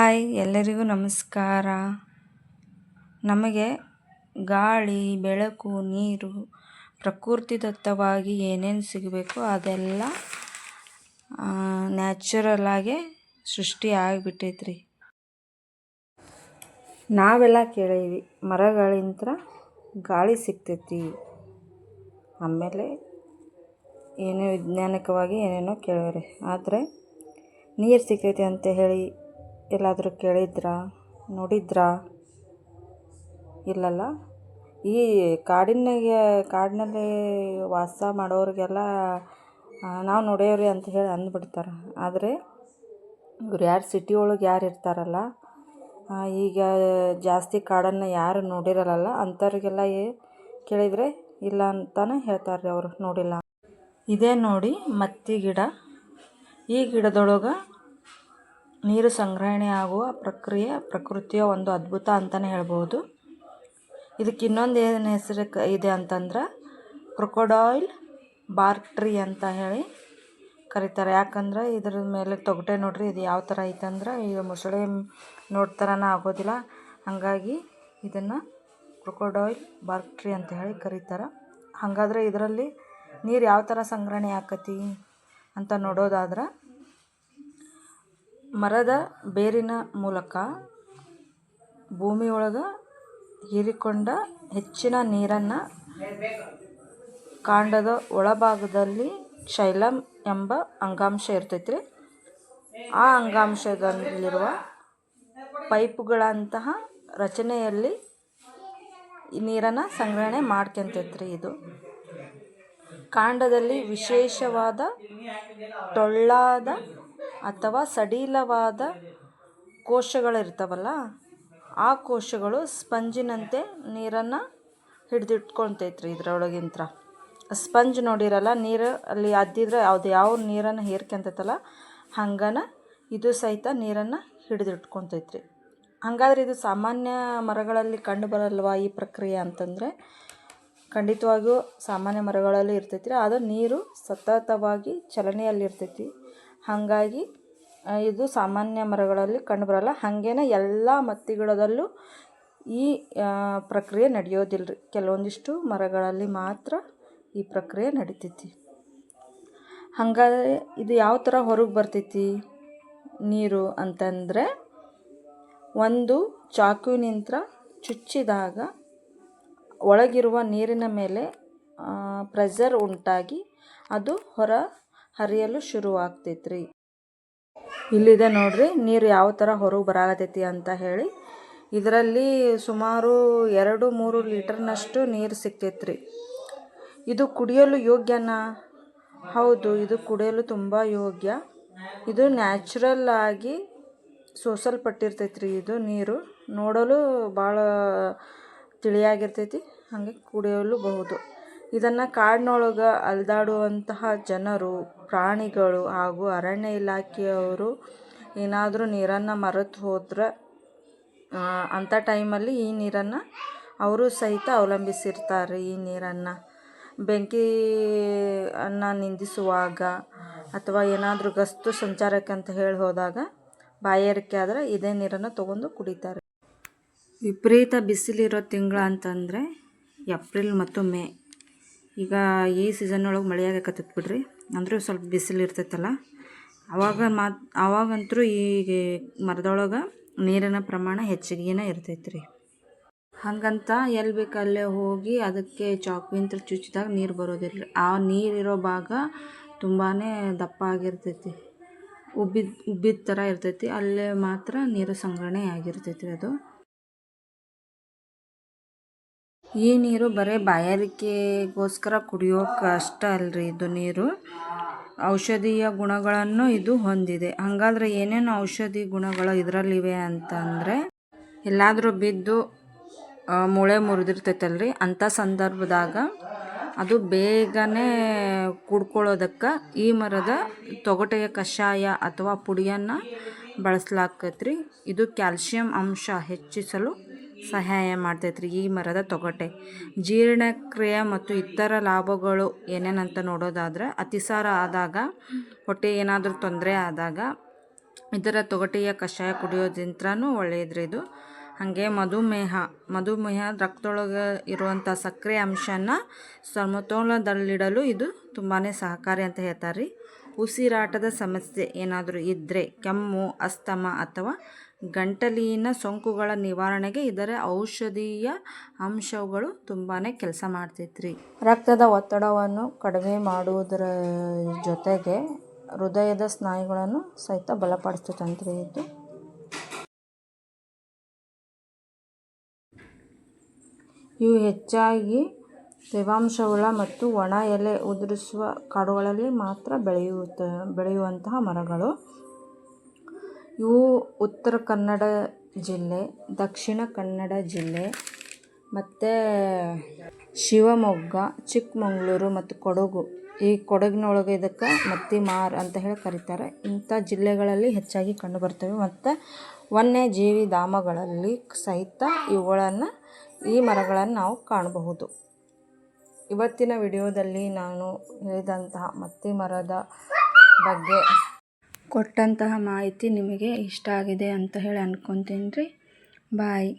Hi, ಎಲ್ಲರಿಗೂ ನಮಸ್ಕಾರ. ನಮಗೆ ಗಾಳಿ, ಬೆಳಕು, ನೀರು ಪ್ರಕೃತಿದತ್ತವಾಗಿ ಏನೇನು ಸಿಗಬೇಕು ಅದೆಲ್ಲ ನ್ಯಾಚುರಲಾಗೆ ಸೃಷ್ಟಿ ಆಗಿಬಿಟ್ಟೈತ್ರಿ. ನಾವೆಲ್ಲ ಕೇಳೀವಿ ಮರಗಳಿಂದ ಗಾಳಿ ಸಿಗ್ತೈತಿ, ಆಮೇಲೆ ಏನೋ ವೈಜ್ಞಾನಿಕವಾಗಿ ಏನೇನೋ ಕೇಳಿವ್ರಿ. ಆದರೆ ನೀರು ಸಿಗ್ತೈತಿ ಅಂತ ಹೇಳಿ ಎಲ್ಲಾದರೂ ಕೇಳಿದ್ರಾ, ನೋಡಿದ್ರಾ? ಇಲ್ಲಲ್ಲ. ಈ ಕಾಡಿನಲ್ಲಿ ವಾಸ ಮಾಡೋರಿಗೆಲ್ಲ ನಾವು ನೋಡೇವ್ರಿ ಅಂತ ಹೇಳಿ ಅಂದ್ಬಿಡ್ತಾರೆ. ಆದರೆ ಇವ್ರು ಯಾರು ಸಿಟಿ ಒಳಗೆ ಯಾರು ಇರ್ತಾರಲ್ಲ, ಈಗ ಜಾಸ್ತಿ ಕಾಡನ್ನು ಯಾರು ನೋಡಿರಲ್ಲ ಅಂಥವ್ರಿಗೆಲ್ಲ ಕೇಳಿದರೆ ಇಲ್ಲ ಅಂತಾನೆ ಹೇಳ್ತಾರೆ ರೀ, ಅವರು ನೋಡಿಲ್ಲ. ಇದೇ ನೋಡಿ ಮತ್ತಿ ಗಿಡ. ಈ ಗಿಡದೊಳಗೆ ನೀರು ಸಂಗ್ರಹಣೆ ಆಗುವ ಪ್ರಕೃತಿಯ ಒಂದು ಅದ್ಭುತ ಅಂತಲೇ ಹೇಳ್ಬೋದು. ಇದಕ್ಕೆ ಇನ್ನೊಂದು ಏನು ಹೆಸರು ಇದೆ ಅಂತಂದ್ರೆ ಕ್ರೊಕೊಡೈಲ್ ಬಾರ್ಕ್ ಟ್ರೀ ಅಂತ ಹೇಳಿ ಕರೀತಾರೆ. ಯಾಕಂದ್ರೆ ಇದ್ರ ಮೇಲೆ ತೊಗಟೆ ನೋಡ್ರಿ, ಇದು ಯಾವ ಥರ ಐತಂದ್ರೆ ಈಗ ಮೊಸಳೆ ನೋಡ್ತಾರನ ಆಗೋದಿಲ್ಲ. ಹಾಗಾಗಿ ಇದನ್ನು ಕ್ರೊಕೊಡೈಲ್ ಬಾರ್ಕ್ ಟ್ರೀ ಅಂತ ಹೇಳಿ ಕರೀತಾರೆ. ಹಾಗಾದರೆ ಇದರಲ್ಲಿ ನೀರು ಯಾವ ಥರ ಸಂಗ್ರಹಣೆ ಆಕತಿ ಅಂತ ನೋಡೋದಾದ್ರೆ, ಮರದ ಬೇರಿನ ಮೂಲಕ ಭೂಮಿಯೊಳಗೆ ಹೀರಿಕೊಂಡ ಹೆಚ್ಚಿನ ನೀರನ್ನು ಕಾಂಡದ ಒಳಭಾಗದಲ್ಲಿ ಕ್ಸೈಲಮ್ ಎಂಬ ಅಂಗಾಂಶ ಇರ್ತೈತ್ರಿ. ಆ ಅಂಗಾಂಶದಲ್ಲಿರುವ ಪೈಪುಗಳಂತಹ ರಚನೆಯಲ್ಲಿ ಈ ನೀರನ್ನು ಸಂಗ್ರಹಣೆ ಮಾಡ್ಕೊಂತೈತ್ರಿ. ಇದು ಕಾಂಡದಲ್ಲಿ ವಿಶೇಷವಾದ ಟೊಳ್ಳಾದ ಅಥವಾ ಸಡಿಲವಾದ ಕೋಶಗಳಿರ್ತಾವಲ್ಲ, ಆ ಕೋಶಗಳು ಸ್ಪಂಜಿನಂತೆ ನೀರನ್ನು ಹಿಡಿದಿಟ್ಕೊತೈತ್ರಿ. ಇದರೊಳಗಿಂತ ಸ್ಪಂಜ್ ನೋಡಿರಲ್ಲ, ನೀರು ಅಲ್ಲಿ ಅದ್ದಿದ್ರೆ ಯಾವ ನೀರನ್ನು ಹೀರ್ಕೊಂತೈತಲ್ಲ, ಹಂಗನ ಇದು ಸಹಿತ ನೀರನ್ನು ಹಿಡಿದಿಟ್ಕೊತೈತ್ರಿ. ಹಾಗಾದ್ರೆ ಇದು ಸಾಮಾನ್ಯ ಮರಗಳಲ್ಲಿ ಕಂಡು ಬರಲ್ವಾ ಈ ಪ್ರಕ್ರಿಯೆ ಅಂತಂದರೆ, ಖಂಡಿತವಾಗಿಯೂ ಸಾಮಾನ್ಯ ಮರಗಳಲ್ಲಿ ಇರ್ತೈತಿ. ಆದರೆ ನೀರು ಸತತವಾಗಿ ಚಲನೆಯಲ್ಲಿರ್ತೈತಿ. ಹಾಗಾಗಿ ಇದು ಸಾಮಾನ್ಯ ಮರಗಳಲ್ಲಿ ಕಂಡುಬರಲ್ಲ. ಹಾಗೇನೆ ಎಲ್ಲ ಮತ್ತಿ ಗಿಡದಲ್ಲೂ ಈ ಪ್ರಕ್ರಿಯೆ ನಡೆಯೋದಿಲ್ಲ ರೀ. ಕೆಲವೊಂದಿಷ್ಟು ಮರಗಳಲ್ಲಿ ಮಾತ್ರ ಈ ಪ್ರಕ್ರಿಯೆ ನಡಿತೈತಿ. ಹಾಗಾದರೆ ಇದು ಯಾವ ಥರ ಹೊರಗೆ ಬರ್ತೈತಿ ನೀರು ಅಂತಂದರೆ, ಒಂದು ಚಾಕುವಿನಿಂದ ಚುಚ್ಚಿದಾಗ ಒಳಗಿರುವ ನೀರಿನ ಮೇಲೆ ಪ್ರೆಷರ್ ಉಂಟಾಗಿ ಅದು ಹೊರ ಹರಿಯಲು ಶುರುವಾಗ್ತೈತ್ರಿ. ಇಲ್ಲಿದೆ ನೋಡ್ರಿ ನೀರು ಯಾವ ಥರ ಹೊರಗೆ ಬರಾಕತ್ತೈತಿ ಅಂತ ಹೇಳಿ. ಇದರಲ್ಲಿ ಸುಮಾರು 2-3 ಲೀಟರ್ನಷ್ಟು ನೀರು ಸಿಗ್ತೈತ್ರಿ. ಇದು ಕುಡಿಯಲು ಯೋಗ್ಯನಾ? ಹೌದು, ಇದು ಕುಡಿಯಲು ತುಂಬ ಯೋಗ್ಯ. ಇದು ನ್ಯಾಚುರಲ್ ಆಗಿ ಸೋಸಲ್ಪಟ್ಟಿರ್ತೈತ್ರಿ. ಇದು ನೀರು ನೋಡಲು ಭಾಳ ತಿಳಿಯಾಗಿರ್ತೈತಿ, ಹಾಗೆ ಕುಡಿಯಲೂಬಹುದು. ಇದನ್ನು ಕಾಡಿನೊಳಗೆ ಅಲೆದಾಡುವಂತಹ ಜನರು, ಪ್ರಾಣಿಗಳು ಹಾಗೂ ಅರಣ್ಯ ಇಲಾಖೆಯವರು ಏನಾದರೂ ನೀರನ್ನು ಮರೆತು ಹೋದ್ರೆ ಅಂಥ ಟೈಮಲ್ಲಿ ಈ ನೀರನ್ನು ಅವರು ಸಹಿತ ಅವಲಂಬಿಸಿರ್ತಾರೆ. ಈ ನೀರನ್ನು ಬೆಂಕಿಯನ್ನು ನಿಂದಿಸುವಾಗ ಅಥವಾ ಏನಾದರೂ ಗಸ್ತು ಸಂಚಾರಕ್ಕೆ ಅಂತ ಹೇಳಿ ಹೋದಾಗ ಬಾಯಾರಿಕೆ ಆದರೆ ಇದೇ ನೀರನ್ನು ತೊಗೊಂಡು ಕುಡಿತಾರೆ. ವಿಪರೀತ ಬಿಸಿಲಿರೋ ತಿಂಗಳು ಅಂತಂದರೆ ಏಪ್ರಿಲ್ ಮತ್ತು ಮೇ. ಈಗ ಈ ಸೀಸನ್ ಒಳಗೆ ಮಳೆ ಆಗಕತ್ತೈತೆ ಬಿಡ್ರಿ, ಅಂದರೂ ಸ್ವಲ್ಪ ಬಿಸಿಲು ಇರ್ತೈತಲ್ಲ, ಅವಾಗಂತೂ ಈ ಮರದೊಳಗೆ ನೀರಿನ ಪ್ರಮಾಣ ಹೆಚ್ಚಿಗೆನೇ ಇರ್ತೈತ್ರಿ. ಹಾಗಂತ ಎಲ್ಲಿ ಬೇಕು ಅಲ್ಲೇ ಹೋಗಿ ಅದಕ್ಕೆ ಚಾಕುವಿಂದ ಚುಚ್ಚಿದಾಗ ನೀರು ಬರೋದಿಲ್ಲ. ಆ ನೀರಿರೋ ಭಾಗ ತುಂಬಾ ದಪ್ಪ ಆಗಿರ್ತೈತಿ, ಉಬ್ಬಿದ ಥರ ಇರ್ತೈತಿ. ಅಲ್ಲೇ ಮಾತ್ರ ನೀರು ಸಂಗ್ರಹಣೆ ಆಗಿರ್ತೈತಿ. ಅದು ಈ ನೀರು ಬರೀ ಬಾಯಾರಿಕೆಗೋಸ್ಕರ ಕುಡಿಯೋಕೆ ಅಷ್ಟೇ ಅಲ್ರಿ. ಇದು ನೀರು ಔಷಧೀಯ ಗುಣಗಳನ್ನು ಇದು ಹೊಂದಿದೆ. ಹಾಗಾದರೆ ಏನೇನು ಔಷಧಿ ಗುಣಗಳು ಇದರಲ್ಲಿವೆ ಅಂತಂದರೆ, ಎಲ್ಲಾದರೂ ಬಿದ್ದು ಮೂಳೆ ಮುರಿದಿರ್ತೈತಲ್ರಿ, ಅಂಥ ಸಂದರ್ಭದಾಗ ಅದು ಬೇಗನೆ ಕುಡ್ಕೊಳ್ಳೋದಕ್ಕೆ ಈ ಮರದ ತೊಗಟೆಯ ಕಷಾಯ ಅಥವಾ ಪುಡಿಯನ್ನು ಬಳಸಲಾಕೈತ್ರಿ. ಇದು ಕ್ಯಾಲ್ಶಿಯಂ ಅಂಶ ಹೆಚ್ಚಿಸಲು ಸಹಾಯ ಮಾಡ್ತೈತ್ರಿ. ಈ ಮರದ ತೊಗಟೆ ಜೀರ್ಣಕ್ರಿಯೆ ಮತ್ತು ಇತರ ಲಾಭಗಳು ಏನೇನಂತ ನೋಡೋದಾದ್ರೆ, ಅತಿಸಾರ ಆದಾಗ, ಹೊಟ್ಟೆ ಏನಾದರೂ ತೊಂದರೆ ಆದಾಗ ಇದರ ತೊಗಟೆಯ ಕಷಾಯ ಕುಡಿಯೋದಿಂತ್ರನೂ ಒಳ್ಳೆಯದ್ರಿ ಇದು. ಹಾಗೆ ಮಧುಮೇಹ ರಕ್ತದೊಳಗೆ ಇರುವಂಥ ಸಕ್ಕರೆ ಅಂಶನ ಸಮತೋಲನದಲ್ಲಿಡಲು ಇದು ತುಂಬಾ ಸಹಕಾರಿ ಅಂತ ಹೇಳ್ತಾರೆ ರೀ. ಉಸಿರಾಟದ ಸಮಸ್ಯೆ ಏನಾದರೂ ಇದ್ದರೆ, ಕೆಮ್ಮು, ಅಸ್ತಮ ಅಥವಾ ಗಂಟಲಿನ ಸೋಂಕುಗಳ ನಿವಾರಣೆಗೆ ಇದರ ಔಷಧೀಯ ಅಂಶಗಳು ತುಂಬಾ ಕೆಲಸ ಮಾಡ್ತೈತ್ರಿ. ರಕ್ತದ ಒತ್ತಡವನ್ನು ಕಡಿಮೆ ಮಾಡುವುದರ ಜೊತೆಗೆ ಹೃದಯದ ಸ್ನಾಯುಗಳನ್ನು ಸಹಿತ ಬಲಪಡಿಸ್ತೈತಂತ್ರಿ ಇದು. ಇವು ಹೆಚ್ಚಾಗಿ ತೇವಾಂಶವುಳ್ಳ ಮತ್ತು ಒಣ ಎಲೆ ಉದುರಿಸುವ ಕಾಡುಗಳಲ್ಲಿ ಮಾತ್ರ ಬೆಳೆಯುವಂತಹ ಮರಗಳು. ಇವು ಉತ್ತರ ಕನ್ನಡ ಜಿಲ್ಲೆ, ದಕ್ಷಿಣ ಕನ್ನಡ ಜಿಲ್ಲೆ ಮತ್ತು ಶಿವಮೊಗ್ಗ, ಚಿಕ್ಕಮಗಳೂರು ಮತ್ತು ಕೊಡಗು, ಈ ಕೊಡಗಿನೊಳಗೆ ಇದಕ್ಕೆ ಮತ್ತಿಮಾರ್ ಅಂತ ಹೇಳಿ ಕರೀತಾರೆ. ಇಂಥ ಜಿಲ್ಲೆಗಳಲ್ಲಿ ಹೆಚ್ಚಾಗಿ ಕಂಡುಬರ್ತವೆ ಮತ್ತು ವನ್ಯಜೀವಿ ಧಾಮಗಳಲ್ಲಿ ಸಹಿತ ಈ ಮರಗಳನ್ನು ನಾವು ಕಾಣಬಹುದು. ಇವತ್ತಿನ ವಿಡಿಯೋದಲ್ಲಿ ನಾನು ಹೇಳಿದಂತಹ ಮತ್ತಿ ಮರದ ಬಗ್ಗೆ ಕೊಟ್ಟಂತಹ ಮಾಹಿತಿ ನಿಮಗೆ ಇಷ್ಟ ಆಗಿದೆ ಅಂತ ಹೇಳಿ ಅಂದ್ಕೊತೀನಿ ರೀ. ಬಾಯ್.